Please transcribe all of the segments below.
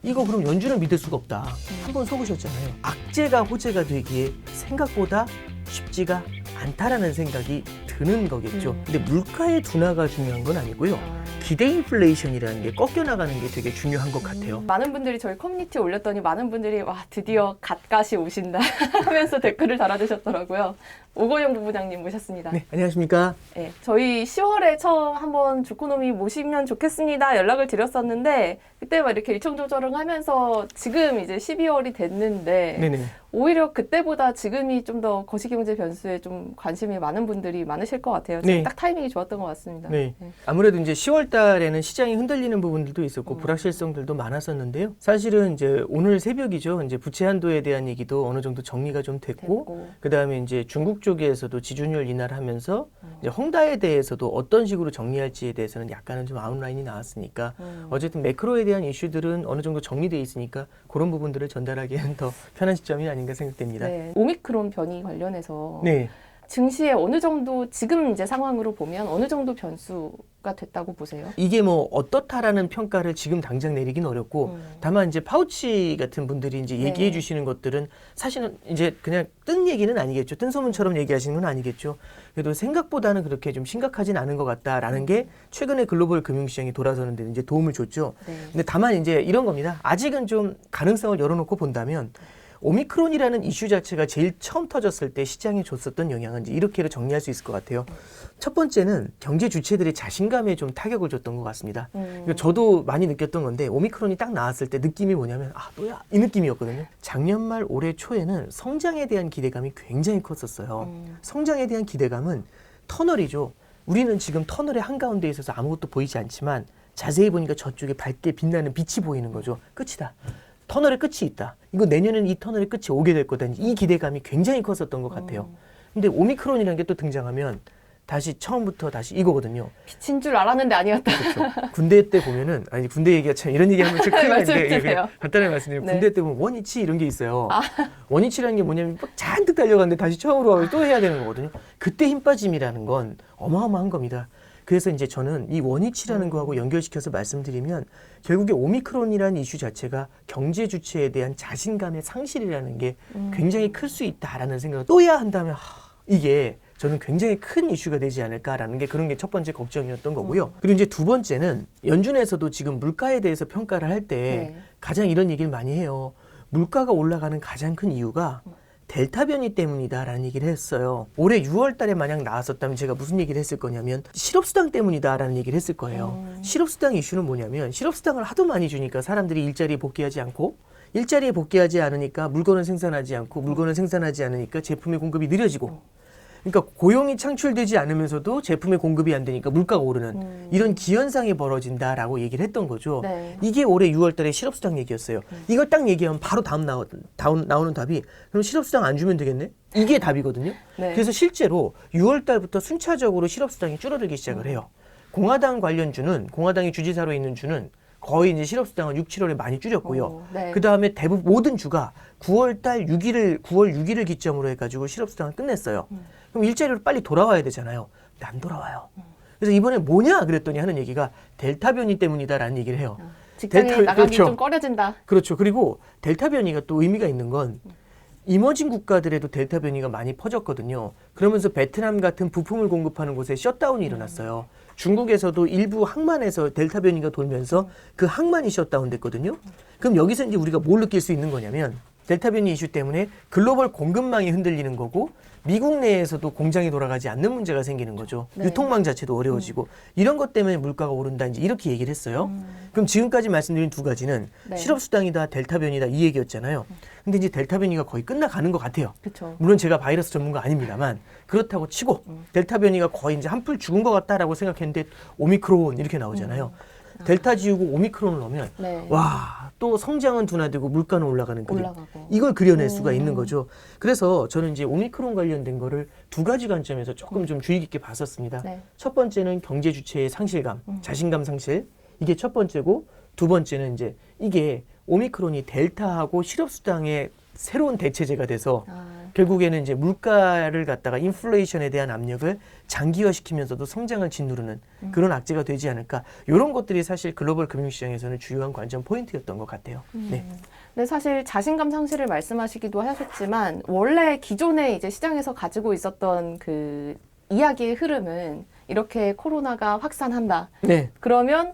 이거 그럼 연준을 믿을 수가 없다. 한번 속으셨잖아요. 악재가 호재가 되기에 생각보다 쉽지가 않다라는 생각이 드는 거겠죠. 근데 물가의 둔화가 중요한 건 아니고요. 기대 인플레이션이라는 게 꺾여 나가는 게 되게 중요한 것 같아요. 많은 분들이 저희 커뮤니티에 올렸더니 많은 분들이 와 드디어 갓갓이 오신다 하면서 댓글을 달아주셨더라고요. 오거영 부부장님 모셨습니다. 네, 안녕하십니까? 네, 저희 10월에 처음 한번 주코노미 모시면 좋겠습니다 연락을 드렸었는데 그때 막 이렇게 일청조절하면서 지금 이제 12월이 됐는데 네네. 오히려 그때보다 지금이 좀 더 거시경제 변수에 좀 관심이 많은 분들이 많으실 것 같아요. 네. 딱 타이밍이 좋았던 것 같습니다. 네. 아무래도 이제 10월 달에는 시장이 흔들리는 부분들도 있었고 불확실성들도 많았었는데요. 사실은 이제 오늘 새벽이죠. 이제 부채 한도에 대한 얘기도 어느 정도 정리가 좀 됐고 그다음에 이제 중국 쪽에서도 지준율 인하를 하면서 이제 헝다에 대해서도 어떤 식으로 정리할지에 대해서는 약간은 좀 아웃라인이 나왔으니까 어쨌든 매크로에 대한 이슈들은 어느 정도 정리돼 있으니까 그런 부분들을 전달하기에는 더 편한 시점이 아닌가 생각됩니다. 네. 오미크론 변이 관련해서 네. 증시에 어느 정도 지금 이제 상황으로 보면 어느 정도 변수가 됐다고 보세요? 이게 뭐 어떻다라는 평가를 지금 당장 내리긴 어렵고 다만 이제 파우치 같은 분들이 이제 얘기해 주시는 것들은 사실은 이제 그냥 뜬 얘기는 아니겠죠. 뜬 소문처럼 얘기하시는 건 아니겠죠. 그래도 생각보다는 그렇게 좀 심각하진 않은 것 같다라는 게 최근에 글로벌 금융시장이 돌아서는 데 이제 도움을 줬죠. 근데 다만 이제 이런 겁니다. 아직은 좀 가능성을 열어놓고 본다면 오미크론이라는 이슈 자체가 제일 처음 터졌을 때 시장에 줬었던 영향은 이제 이렇게로 정리할 수 있을 것 같아요. 첫 번째는 경제 주체들의 자신감에 좀 타격을 줬던 것 같습니다. 그러니까 저도 많이 느꼈던 건데 오미크론이 딱 나왔을 때 느낌이 뭐냐면 아 또야 이 느낌이었거든요. 작년 말 올해 초에는 성장에 대한 기대감이 굉장히 컸었어요. 성장에 대한 기대감은 터널이죠. 우리는 지금 터널의 한가운데 있어서 아무것도 보이지 않지만 자세히 보니까 저쪽에 밝게 빛나는 빛이 보이는 거죠. 끝이다. 터널의 끝이 있다. 이거 내년에는 이 터널의 끝이 오게 될 거다. 이 기대감이 굉장히 컸었던 것 같아요. 근데 오미크론이라는 게 또 등장하면 다시 처음부터 다시 이거거든요. 빛인 줄 알았는데 아니었다. 그렇죠. 군대 때 보면은 아니 군대 얘기가 참 이런 얘기하면 좀 큰일 나는데 그냥 간단하게 말씀드리면 군대 때 보면 원위치 이런 게 있어요. 원위치라는 게 뭐냐면 막 잔뜩 달려갔는데 다시 처음으로 와서 또 해야 되는 거거든요. 그때 힘 빠짐이라는 건 어마어마한 겁니다. 그래서 이제 저는 이 원위치라는 거하고 연결시켜서 말씀드리면 결국에 오미크론이라는 이슈 자체가 경제 주체에 대한 자신감의 상실이라는 게 굉장히 클 수 있다라는 생각을 또야 한다면 이게 저는 굉장히 큰 이슈가 되지 않을까라는 게 그런 게 첫 번째 걱정이었던 거고요. 그리고 이제 두 번째는 연준에서도 지금 물가에 대해서 평가를 할 때 가장 이런 얘기를 많이 해요. 물가가 올라가는 가장 큰 이유가 델타 변이 때문이다라는 얘기를 했어요. 올해 6월 달에 만약 나왔었다면 제가 무슨 얘기를 했을 거냐면 실업수당 때문이다라는 얘기를 했을 거예요. 실업수당 이슈는 뭐냐면 실업수당을 하도 많이 주니까 사람들이 일자리에 복귀하지 않고 일자리에 복귀하지 않으니까 물건을 생산하지 않고 물건을 생산하지 않으니까 제품의 공급이 느려지고 그러니까 고용이 창출되지 않으면서도 제품의 공급이 안 되니까 물가가 오르는 이런 기현상이 벌어진다라고 얘기를 했던 거죠. 이게 올해 6월 달에 실업수당 얘기였어요. 이걸 딱 얘기하면 바로 나오는 답이 그럼 실업수당 안 주면 되겠네? 이게 답이거든요. 그래서 실제로 6월 달부터 순차적으로 실업수당이 줄어들기 시작을 해요. 공화당 관련주는 공화당이 주지사로 있는 주는 거의 이제 실업수당을 6, 7월에 많이 줄였고요. 그 다음에 대부분 모든 주가 9월 6일을 기점으로 해가지고 실업수당을 끝냈어요. 그럼 일자리로 빨리 돌아와야 되잖아요. 근데 안 돌아와요. 그래서 이번에 뭐냐 그랬더니 하는 얘기가 델타 변이 때문이다라는 얘기를 해요. 직장에 나가기 좀 꺼려진다. 그렇죠. 그리고 델타 변이가 또 의미가 있는 건 이머징 국가들에도 델타 변이가 많이 퍼졌거든요. 그러면서 베트남 같은 부품을 공급하는 곳에 셧다운이 일어났어요. 중국에서도 일부 항만에서 델타 변이가 돌면서 그 항만이 셧다운 됐거든요. 그럼 여기서 이제 우리가 뭘 느낄 수 있는 거냐면 델타 변이 이슈 때문에 글로벌 공급망이 흔들리는 거고 미국 내에서도 공장이 돌아가지 않는 문제가 생기는 거죠. 유통망 자체도 어려워지고 이런 것 때문에 물가가 오른다 이제 이렇게 얘기를 했어요. 그럼 지금까지 말씀드린 두 가지는 실업수당이다 델타 변이다 이 얘기였잖아요. 근데 이제 델타 변이가 거의 끝나가는 것 같아요. 물론 제가 바이러스 전문가 아닙니다만 그렇다고 치고 델타 변이가 거의 이제 한풀 죽은 것 같다라고 생각했는데 오미크론 이렇게 나오잖아요. 델타 지우고 오미크론을 넣으면 와, 또 성장은 둔화되고 물가는 올라가는 그림. 이걸 그려낼 수가 있는 거죠. 그래서 저는 이제 오미크론 관련된 거를 두 가지 관점에서 조금 좀 주의 깊게 봤었습니다. 첫 번째는 경제 주체의 상실감, 자신감 상실. 이게 첫 번째고 두 번째는 이제 이게 오미크론이 델타하고 실업수당의 새로운 대체제가 돼서 결국에는 이제 물가를 갖다가 인플레이션에 대한 압력을 장기화시키면서도 성장을 짓누르는 그런 악재가 되지 않을까. 이런 것들이 사실 글로벌 금융시장에서는 주요한 관전 포인트였던 것 같아요. 네. 근데 사실 자신감 상실을 말씀하시기도 하셨지만 원래 기존에 이제 시장에서 가지고 있었던 그 이야기의 흐름은 이렇게 코로나가 확산한다. 네. 그러면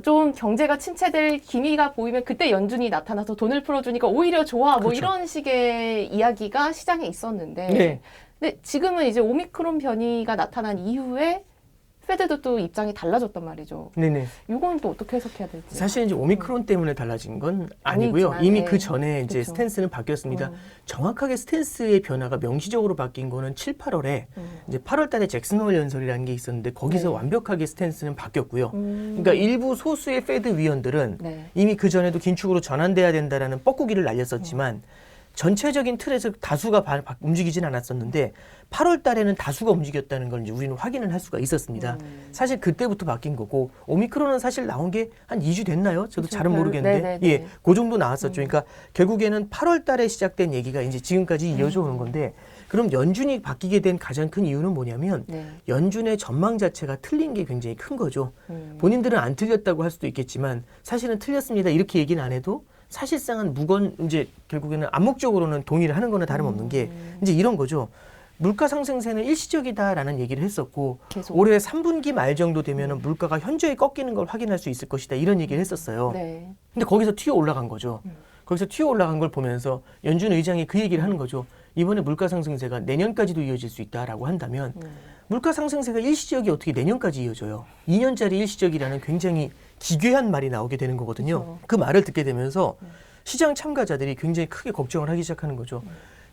좀 경제가 침체될 기미가 보이면 그때 연준이 나타나서 돈을 풀어주니까 오히려 좋아. 뭐 그렇죠. 이런 식의 이야기가 시장에 있었는데 네. 근데 지금은 이제 오미크론 변이가 나타난 이후에 페드도 또 입장이 달라졌단 말이죠. 네네. 이건 또 어떻게 해석해야 될지. 사실 이제 오미크론 때문에 달라진 건 아니고요. 아니지만, 이미 네. 그 전에 이제 그렇죠. 스탠스는 바뀌었습니다. 정확하게 스탠스의 변화가 명시적으로 바뀐 거는 7, 8월에 이제 8월 달에 잭슨홀 연설이라는 게 있었는데 거기서 네. 완벽하게 스탠스는 바뀌었고요. 그러니까 일부 소수의 페드 위원들은 네. 이미 그 전에도 긴축으로 전환돼야 된다라는 뻐꾸기를 날렸었지만 전체적인 틀에서 다수가 움직이진 않았었는데 8월 달에는 다수가 움직였다는 걸 이제 우리는 확인을 할 수가 있었습니다. 사실 그때부터 바뀐 거고 오미크론은 사실 나온 게 한 2주 됐나요? 저도 잘은 모르겠는데 네네네. 예, 그 정도 나왔었죠. 그러니까 결국에는 8월 달에 시작된 얘기가 이제 지금까지 이어져 오는 건데 그럼 연준이 바뀌게 된 가장 큰 이유는 뭐냐면 네. 연준의 전망 자체가 틀린 게 굉장히 큰 거죠. 본인들은 안 틀렸다고 할 수도 있겠지만 사실은 틀렸습니다. 이렇게 얘기는 안 해도 사실상은 이제 결국에는 암묵적으로는 동의를 하는 거나 다름없는 게 이제 이런 거죠. 물가 상승세는 일시적이다라는 얘기를 했었고 계속. 올해 3분기 말 정도 되면은 물가가 현저히 꺾이는 걸 확인할 수 있을 것이다 이런 얘기를 했었어요. 네. 근데 거기서 튀어 올라간 거죠. 거기서 튀어 올라간 걸 보면서 연준 의장이 그 얘기를 하는 거죠. 이번에 물가 상승세가 내년까지도 이어질 수 있다라고 한다면 물가 상승세가 일시적이 어떻게 내년까지 이어져요. 2년짜리 일시적이라는 굉장히 기괴한 말이 나오게 되는 거거든요. 그렇죠. 그 말을 듣게 되면서 시장 참가자들이 굉장히 크게 걱정을 하기 시작하는 거죠.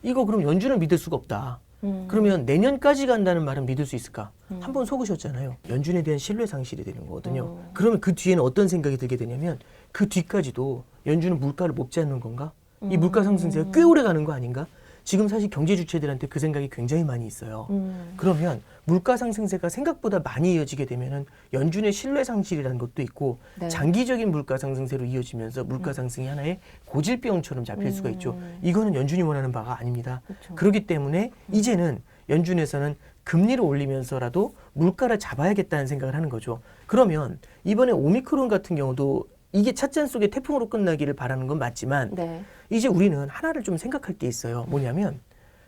이거 그럼 연준을 믿을 수가 없다. 그러면 내년까지 간다는 말은 믿을 수 있을까? 한번 속으셨잖아요. 연준에 대한 신뢰 상실이 되는 거거든요. 그러면 그 뒤에는 어떤 생각이 들게 되냐면 그 뒤까지도 연준은 물가를 못 잡는 건가? 이 물가 상승세가 꽤 오래 가는 거 아닌가? 지금 사실 경제 주체들한테 그 생각이 굉장히 많이 있어요. 그러면 물가 상승세가 생각보다 많이 이어지게 되면은 연준의 신뢰 상실이라는 것도 있고 네. 장기적인 물가 상승세로 이어지면서 물가 상승이 하나의 고질병처럼 잡힐 수가 있죠. 이거는 연준이 원하는 바가 아닙니다. 그렇죠. 그렇기 때문에 이제는 연준에서는 금리를 올리면서라도 물가를 잡아야겠다는 생각을 하는 거죠. 그러면 이번에 오미크론 같은 경우도 이게 찻잔 속에 태풍으로 끝나기를 바라는 건 맞지만 네. 이제 우리는 하나를 좀 생각할 게 있어요. 뭐냐면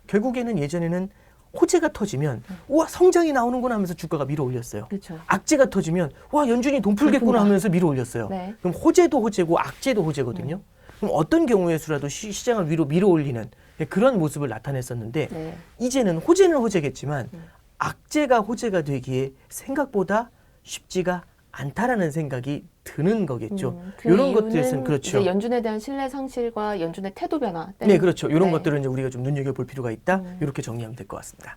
결국에는 예전에는 호재가 터지면 우와 성장이 나오는구나 하면서 주가가 밀어 올렸어요. 그렇죠. 악재가 터지면 와 연준이 돈 풀겠구나 하면서 밀어 올렸어요. 네. 그럼 호재도 호재고 악재도 호재거든요. 그럼 어떤 경우에서라도 시장을 위로 밀어 올리는 그런 모습을 나타냈었는데 네. 이제는 호재는 호재겠지만 악재가 호재가 되기에 생각보다 쉽지가 않다라는 생각이 드는 거겠죠. 그 이런 이유는 것들은 그렇죠. 이제 연준에 대한 신뢰 상실과 연준의 태도 변화 때문에. 네, 그렇죠. 이런 네. 것들은 이제 우리가 좀 눈여겨볼 필요가 있다. 이렇게 정리하면 될 것 같습니다.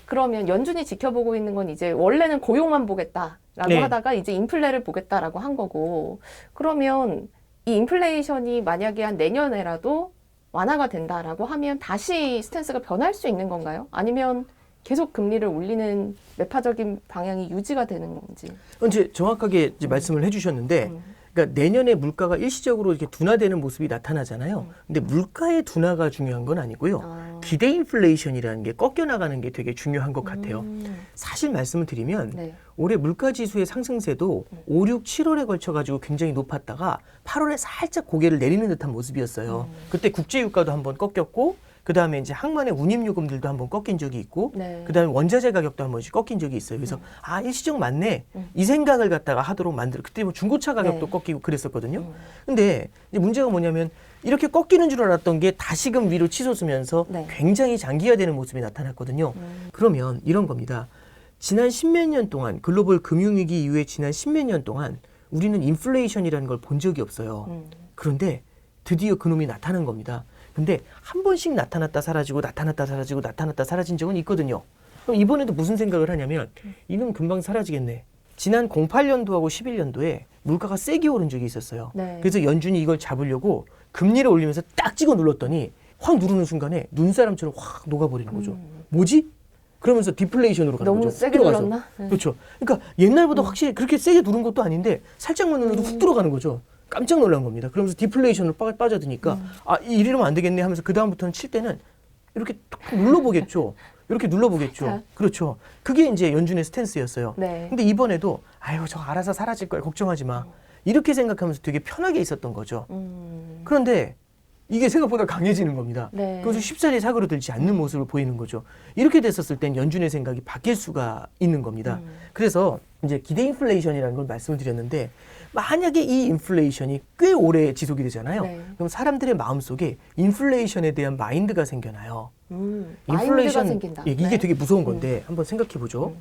그러면 연준이 지켜보고 있는 건 이제 원래는 고용만 보겠다라고 네. 하다가 이제 인플레를 보겠다라고 한 거고 그러면 이 인플레이션이 만약에 한 내년에라도 완화가 된다라고 하면 다시 스탠스가 변할 수 있는 건가요? 아니면 계속 금리를 올리는 매파적인 방향이 유지가 되는 건지. 이제 정확하게 이제 말씀을 해주셨는데, 그러니까 내년에 물가가 일시적으로 이렇게 둔화되는 모습이 나타나잖아요. 근데 물가의 둔화가 중요한 건 아니고요. 기대 인플레이션이라는 게 꺾여 나가는 게 되게 중요한 것 같아요. 사실 말씀을 드리면 네. 올해 물가 지수의 상승세도 5, 6, 7월에 걸쳐가지고 굉장히 높았다가 8월에 살짝 고개를 내리는 듯한 모습이었어요. 그때 국제유가도 한번 꺾였고 그 다음에 이제 항만의 운임요금들도 한번 꺾인 적이 있고, 네. 그 다음에 원자재 가격도 한 번씩 꺾인 적이 있어요. 그래서 아 일시적 맞네 이 생각을 갖다가 하도록 만들어. 그때 뭐 중고차 가격도 네. 꺾이고 그랬었거든요. 근데 이제 문제가 뭐냐면 이렇게 꺾이는 줄 알았던 게 다시금 위로 치솟으면서 네. 굉장히 장기화되는 모습이 나타났거든요. 그러면 이런 겁니다. 지난 십몇 년 동안 글로벌 금융위기 이후에 지난 십몇 년 동안 우리는 인플레이션이라는 걸 본 적이 없어요. 그런데 드디어 그놈이 나타난 겁니다. 근데 한 번씩 나타났다 사라지고 나타났다 사라지고 나타났다 사라진 적은 있거든요. 그럼 이번에도 무슨 생각을 하냐면 이놈 금방 사라지겠네. 지난 08년도하고 11년도에 물가가 세게 오른 적이 있었어요. 네. 그래서 연준이 이걸 잡으려고 금리를 올리면서 딱 찍어 눌렀더니 확 누르는 순간에 눈사람처럼 확 녹아버리는 거죠. 뭐지? 그러면서 디플레이션으로 가는 너무 거죠. 세게 들어가서. 눌렀나? 네. 그렇죠. 그러니까 옛날보다 확실히 그렇게 세게 누른 것도 아닌데 살짝만 눌러도 훅 들어가는 거죠. 깜짝 놀란 겁니다. 그러면서 디플레이션으로 빠져드니까 아 이러면 안 되겠네 하면서 그 다음부터는 칠 때는 이렇게 탁 눌러보겠죠. 이렇게 눌러보겠죠. 자. 그렇죠. 그게 이제 연준의 스탠스였어요. 네. 근데 이번에도 아유 저 알아서 사라질 거야 걱정하지 마. 이렇게 생각하면서 되게 편하게 있었던 거죠. 그런데 이게 생각보다 강해지는 겁니다. 네. 그래서 쉽사리 사그러들지 않는 모습을 보이는 거죠. 이렇게 됐었을 땐 연준의 생각이 바뀔 수가 있는 겁니다. 그래서 이제 기대 인플레이션이라는 걸 말씀을 드렸는데 만약에 이 인플레이션이 꽤 오래 지속이 되잖아요. 네. 그럼 사람들의 마음속에 인플레이션에 대한 마인드가 생겨나요. 마인드가 생긴다. 예, 이게 네. 되게 무서운 건데 한번 생각해 보죠.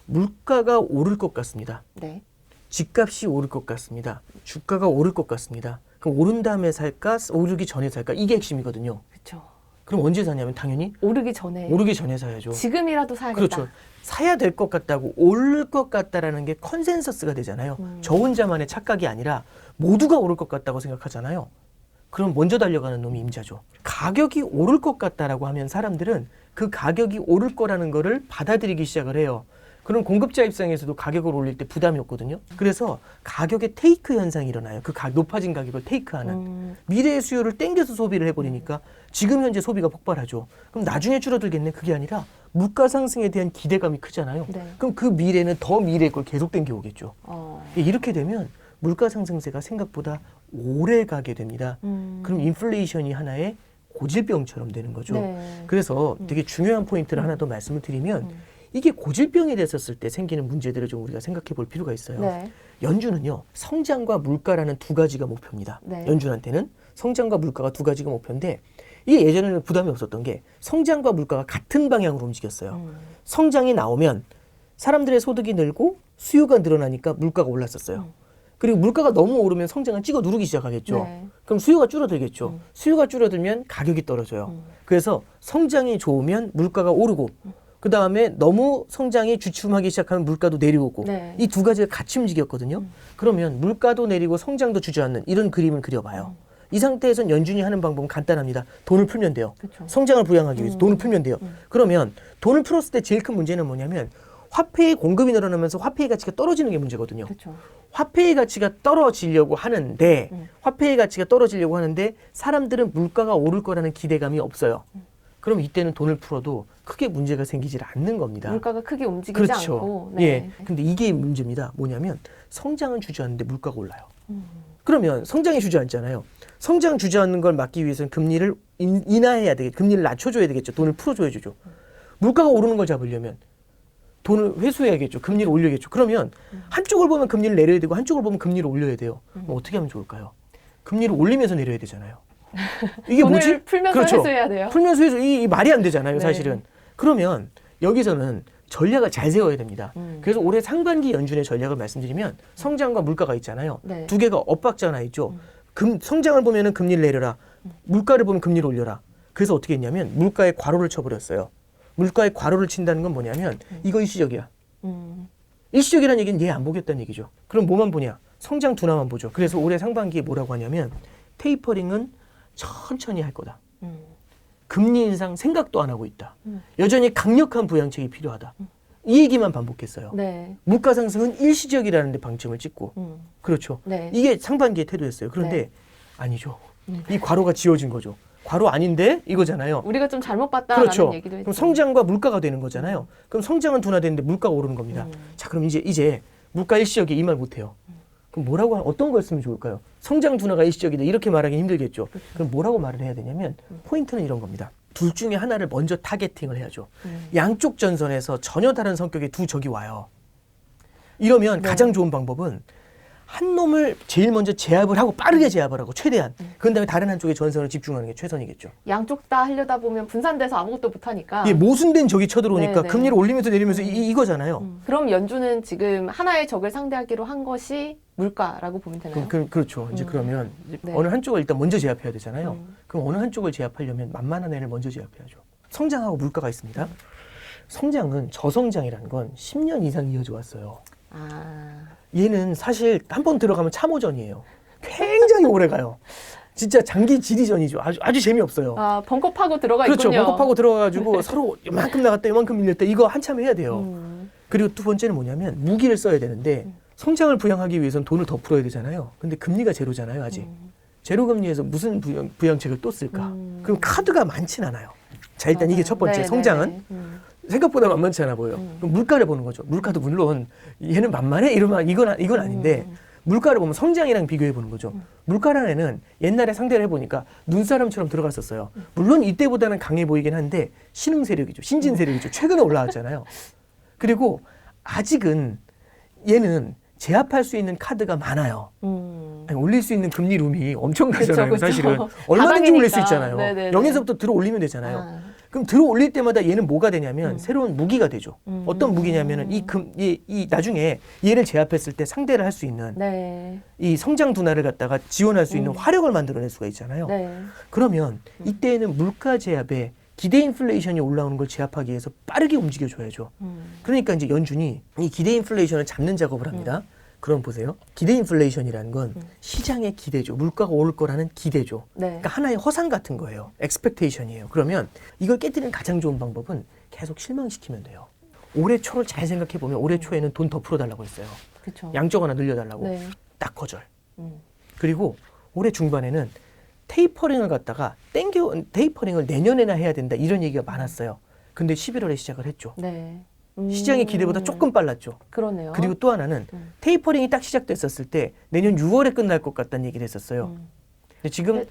물가가 오를 것 같습니다. 네. 집값이 오를 것 같습니다. 주가가 오를 것 같습니다. 그럼 오른 다음에 살까? 오르기 전에 살까? 이게 핵심이거든요. 그렇죠. 그럼 언제 사냐면 당연히 오르기 전에. 오르기 전에 사야죠. 지금이라도 사야겠다. 그렇죠. 사야 될 것 같다고 오를 것 같다라는 게 컨센서스가 되잖아요. 저 혼자만의 착각이 아니라 모두가 오를 것 같다고 생각하잖아요. 그럼 먼저 달려가는 놈이 임자죠. 가격이 오를 것 같다라고 하면 사람들은 그 가격이 오를 거라는 거를 받아들이기 시작을 해요. 그럼 공급자 입장에서도 가격을 올릴 때 부담이 없거든요. 그래서 가격의 테이크 현상이 일어나요. 그 높아진 가격을 테이크하는. 미래의 수요를 땡겨서 소비를 해버리니까 지금 현재 소비가 폭발하죠. 그럼 나중에 줄어들겠네? 그게 아니라 물가 상승에 대한 기대감이 크잖아요. 네. 그럼 그 미래는 더 미래의 걸 계속 땡겨오겠죠. 어. 이렇게 되면 물가 상승세가 생각보다 오래 가게 됩니다. 그럼 인플레이션이 하나의 고질병처럼 되는 거죠. 네. 그래서 되게 중요한 포인트를 하나 더 말씀을 드리면 이게 고질병이 됐었을 때 생기는 문제들을 좀 우리가 생각해 볼 필요가 있어요. 네. 연준은요, 성장과 물가라는 두 가지가 목표입니다. 네. 연준한테는 성장과 물가가 두 가지가 목표인데 이게 예전에는 부담이 없었던 게 성장과 물가가 같은 방향으로 움직였어요. 성장이 나오면 사람들의 소득이 늘고 수요가 늘어나니까 물가가 올랐었어요. 그리고 물가가 너무 오르면 성장은 찍어 누르기 시작하겠죠. 네. 그럼 수요가 줄어들겠죠. 수요가 줄어들면 가격이 떨어져요. 그래서 성장이 좋으면 물가가 오르고 그 다음에 너무 성장이 주춤하기 시작하면 물가도 내려오고 네. 이 두 가지가 같이 움직였거든요. 그러면 물가도 내리고 성장도 주저앉는 이런 그림을 그려봐요. 이 상태에선 연준이 하는 방법은 간단합니다. 돈을 풀면 돼요. 그쵸. 성장을 부양하기 위해서 돈을 풀면 돼요. 그러면 돈을 풀었을 때 제일 큰 문제는 뭐냐면 화폐의 공급이 늘어나면서 화폐의 가치가 떨어지는 게 문제거든요. 그렇죠. 화폐의 가치가 떨어지려고 하는데 화폐의 가치가 떨어지려고 하는데 사람들은 물가가 오를 거라는 기대감이 없어요. 그럼 이때는 돈을 풀어도 크게 문제가 생기질 않는 겁니다. 물가가 크게 움직이지 그렇죠. 않고. 예. 근데 이게 문제입니다. 뭐냐면 성장은 주저앉는데 물가가 올라요. 그러면 성장이 주저앉잖아요. 성장 주저앉는 걸 막기 위해서는 금리를 인하해야 되겠죠. 금리를 낮춰줘야 되겠죠. 돈을 풀어줘야 되죠. 물가가 오르는 걸 잡으려면 돈을 회수해야겠죠. 금리를 올려야겠죠. 그러면 한쪽을 보면 금리를 내려야 되고 한쪽을 보면 금리를 올려야 돼요. 그럼 어떻게 하면 좋을까요? 금리를 올리면서 내려야 되잖아요. 이게 돈을 뭐지? 풀면서 그렇죠. 회수해야 돼요. 풀면서 회수 이 말이 안 되잖아요. 네. 사실은. 그러면 여기서는 전략을 잘 세워야 됩니다. 그래서 올해 상반기 연준의 전략을 말씀드리면 성장과 물가가 있잖아요. 네. 두 개가 엇박자 하나 있죠. 성장을 보면은 금리를 내려라. 물가를 보면 금리를 올려라. 그래서 어떻게 했냐면 물가에 괄호를 쳐버렸어요. 물가에 괄호를 친다는 건 뭐냐면 이거 일시적이야. 일시적이라는 얘기는 얘 안 보겠다는 얘기죠. 그럼 뭐만 보냐? 성장 둔화만 보죠. 그래서 올해 상반기에 뭐라고 하냐면 테이퍼링은 천천히 할 거다. 금리 인상 생각도 안 하고 있다. 여전히 강력한 부양책이 필요하다. 이 얘기만 반복했어요. 네. 물가 상승은 일시적이라는 데 방점을 찍고. 그렇죠. 네. 이게 상반기의 태도였어요. 그런데 네. 아니죠. 이 괄호가 지워진 거죠. 괄호 아닌데 이거잖아요. 우리가 좀 잘못 봤다라는 그렇죠. 얘기도 했죠. 그럼 성장과 물가가 되는 거잖아요. 그럼 성장은 둔화되는데 물가가 오르는 겁니다. 자, 그럼 이제 물가 일시적이 이 말 못해요. 그럼 뭐라고 어떤 걸 쓰면 좋을까요? 성장 둔화가 일시적이다 이렇게 말하기 힘들겠죠. 그럼 뭐라고 말을 해야 되냐면 포인트는 이런 겁니다. 둘 중에 하나를 먼저 타겟팅을 해야죠. 양쪽 전선에서 전혀 다른 성격의 두 적이 와요. 이러면 네. 가장 좋은 방법은 한 놈을 제일 먼저 제압을 하고 빠르게 제압을 하고 최대한 그런 다음에 다른 한쪽의 전선을 집중하는 게 최선이겠죠. 양쪽 다 하려다 보면 분산돼서 아무것도 못하니까. 예, 모순된 적이 쳐들어오니까 네. 금리를 올리면서 내리면서 이거잖아요. 그럼 연준은 지금 하나의 적을 상대하기로 한 것이 물가라고 보면 되나요? 그렇죠. 이제 그러면 이제 네. 어느 한쪽을 일단 먼저 제압해야 되잖아요. 그럼 어느 한쪽을 제압하려면 만만한 애를 먼저 제압해야죠. 성장하고 물가가 있습니다. 성장은 저성장이라는 건 10년 이상 이어져 왔어요. 아, 얘는 사실 한 번 들어가면 참호전이에요. 굉장히 오래 가요. 진짜 장기 지리전이죠. 아주 재미없어요. 아 벙커 파고 들어가 그렇죠. 있군요. 벙커 파고 들어가가지고 서로 이만큼 나갔다 이만큼 밀렸다 이거 한참 해야 돼요. 그리고 두 번째는 뭐냐면 무기를 써야 되는데 성장을 부양하기 위해서는 돈을 더 풀어야 되잖아요. 근데 금리가 제로잖아요. 아직. 제로 금리에서 무슨 부양책을 또 쓸까? 그럼 카드가 많진 않아요. 자, 일단 이게 첫 번째 성장은 생각보다 만만치 않아 보여요. 그럼 물가를 보는 거죠. 물가도 물론 얘는 만만해? 이러면 이건 아닌데 물가를 보면 성장이랑 비교해 보는 거죠. 물가라는 애는 옛날에 상대를 해보니까 눈사람처럼 들어갔었어요. 물론 이때보다는 강해 보이긴 한데 신흥 세력이죠. 신진 세력이죠. 최근에 올라왔잖아요. 그리고 아직은 얘는 제압할 수 있는 카드가 많아요. 아니, 올릴 수 있는 금리 룸이 엄청나잖아요. 그쵸. 사실은 얼마든지 올릴 수 있잖아요. 네네네. 0에서부터 들어 올리면 되잖아요. 그럼 들어 올릴 때마다 얘는 뭐가 되냐면 새로운 무기가 되죠. 어떤 무기냐면은 이 나중에 얘를 제압했을 때 상대를 할 수 있는 네. 이 성장 둔화를 갖다가 지원할 수 있는 화력을 만들어낼 수가 있잖아요. 네. 그러면 이때에는 물가 제압에 기대 인플레이션이 올라오는 걸 제압하기 위해서 빠르게 움직여줘야죠. 그러니까 이제 연준이 이 기대 인플레이션을 잡는 작업을 합니다. 그럼 보세요. 기대 인플레이션이라는 건 시장의 기대죠. 물가가 오를 거라는 기대죠. 네. 그러니까 하나의 허상 같은 거예요. expectation이에요. 그러면 이걸 깨뜨리는 가장 좋은 방법은 계속 실망시키면 돼요. 올해 초를 잘 생각해 보면 올해 초에는 돈 더 풀어달라고 했어요. 그쵸. 양적 완화 늘려달라고. 네. 딱 거절. 음. 그리고 올해 중반에는 테이퍼링을 갖다가 테이퍼링을 내년에나 해야 된다 이런 얘기가 많았어요. 근데 11월에 시작을 했죠. 네. 시장의 기대보다 조금 빨랐죠. 그러네요. 그리고 또 하나는 테이퍼링이 딱 시작됐었을 때 내년 6월에 끝날 것 같다는 얘기를 했었어요. 근데 지금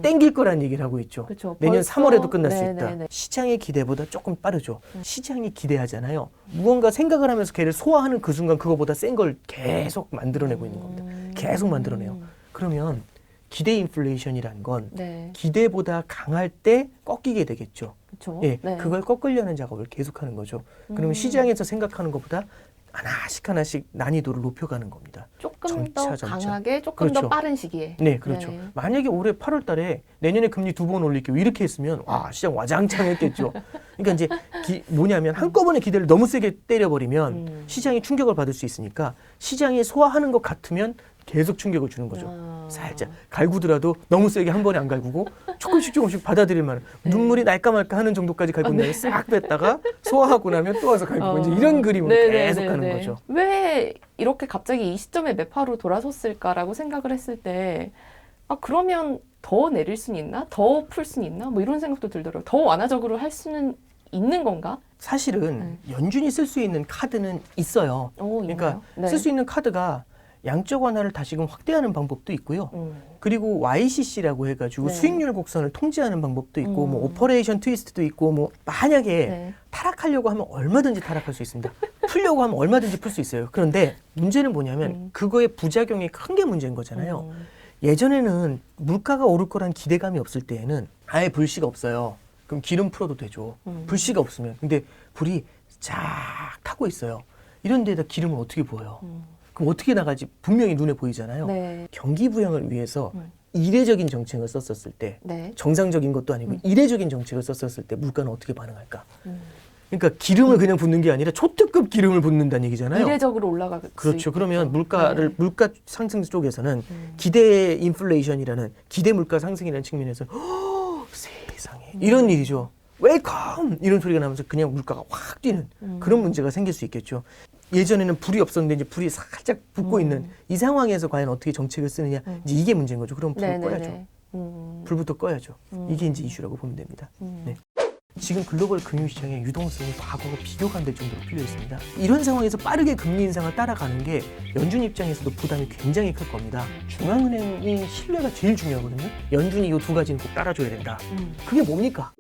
땡길 거라는 얘기를 하고 있죠. 그쵸. 내년 벌써? 3월에도 끝날 수 있다. 네네네. 시장의 기대보다 조금 빠르죠. 시장이 기대하잖아요. 무언가 생각을 하면서 걔를 소화하는 그 순간 그거보다 센 걸 계속 만들어내고 있는 겁니다. 계속 만들어내요. 그러면 기대 인플레이션이라는 건 네. 기대보다 강할 때 꺾이게 되겠죠. 그쵸. 예, 네. 그걸 꺾으려는 작업을 계속하는 거죠. 그러면 시장에서 생각하는 것보다 하나씩 난이도를 높여가는 겁니다. 조금 더 점차. 강하게, 조금 그렇죠. 더 빠른 시기에. 네, 그렇죠. 네. 만약에 올해 8월 달에 내년에 금리 2번 올릴게요. 이렇게 했으면 와, 시장 와장창 했겠죠. 그러니까 이제 뭐냐면 한꺼번에 기대를 너무 세게 때려버리면 시장이 충격을 받을 수 있으니까 시장이 소화하는 것 같으면 계속 충격을 주는 거죠. 살짝 갈구더라도 너무 세게 한 번에 안 갈구고 조금씩 받아들일 만한 눈물이 날까 말까 하는 정도까지 갈군 다음에 싹 뺐다가 소화하고 나면 또 와서 갈구고 이제 이런 그림으로 계속 가는 거죠. 왜 이렇게 갑자기 이 시점에 매파로 돌아섰을까라고 생각을 했을 때 그러면 더 내릴 수는 있나? 더 풀 수는 있나? 뭐 이런 생각도 들더라고요. 더 완화적으로 할 수는 있는 건가? 사실은 연준이 쓸 수 있는 카드는 있어요. 그러니까 네. 쓸 수 있는 카드가 양적 완화를 다시금 확대하는 방법도 있고요. 그리고 YCC라고 해가지고 네. 수익률 곡선을 통제하는 방법도 있고, 뭐 오퍼레이션 트위스트도 있고, 뭐 만약에 네. 타락하려고 하면 얼마든지 타락할 수 있습니다. 풀려고 하면 얼마든지 풀 수 있어요. 그런데 문제는 뭐냐면 그거의 부작용이 큰 게 문제인 거잖아요. 예전에는 물가가 오를 거란 기대감이 없을 때에는 아예 불씨가 없어요. 그럼 기름 풀어도 되죠. 불씨가 없으면. 근데 불이 쫙 타고 있어요. 이런 데다 기름을 어떻게 부어요? 그럼 어떻게 나가지? 분명히 눈에 보이잖아요. 네. 경기 부양을 위해서 이례적인 정책을 썼었을 때 네. 정상적인 것도 아니고 이례적인 정책을 썼었을 때 물가는 어떻게 반응할까? 그러니까 기름을 그냥 붓는 게 아니라 초특급 기름을 붓는다는 얘기잖아요. 이례적으로 올라갈 수 그렇죠. 그러면 있겠죠. 물가 상승 쪽에서는 기대 인플레이션이라는 기대 물가 상승이라는 측면에서 세상에 이런 일이죠. 웰컴 이런 소리가 나면서 그냥 물가가 확 뛰는 그런 문제가 생길 수 있겠죠. 예전에는 불이 없었는데 이제 불이 살짝 붙고 있는 이 상황에서 과연 어떻게 정책을 쓰느냐 이제 이게 문제인 거죠. 그럼 불을 꺼야죠. 불부터 꺼야죠. 이게 이제 이슈라고 보면 됩니다. 네. 지금 글로벌 금융시장의 유동성이 과거와 비교가 안 될 정도로 풀려 있습니다. 이런 상황에서 빠르게 금리 인상을 따라가는 게 연준 입장에서도 부담이 굉장히 클 겁니다. 중앙은행의 신뢰가 제일 중요하거든요. 연준이 이 두 가지는 꼭 따라줘야 된다. 그게 뭡니까?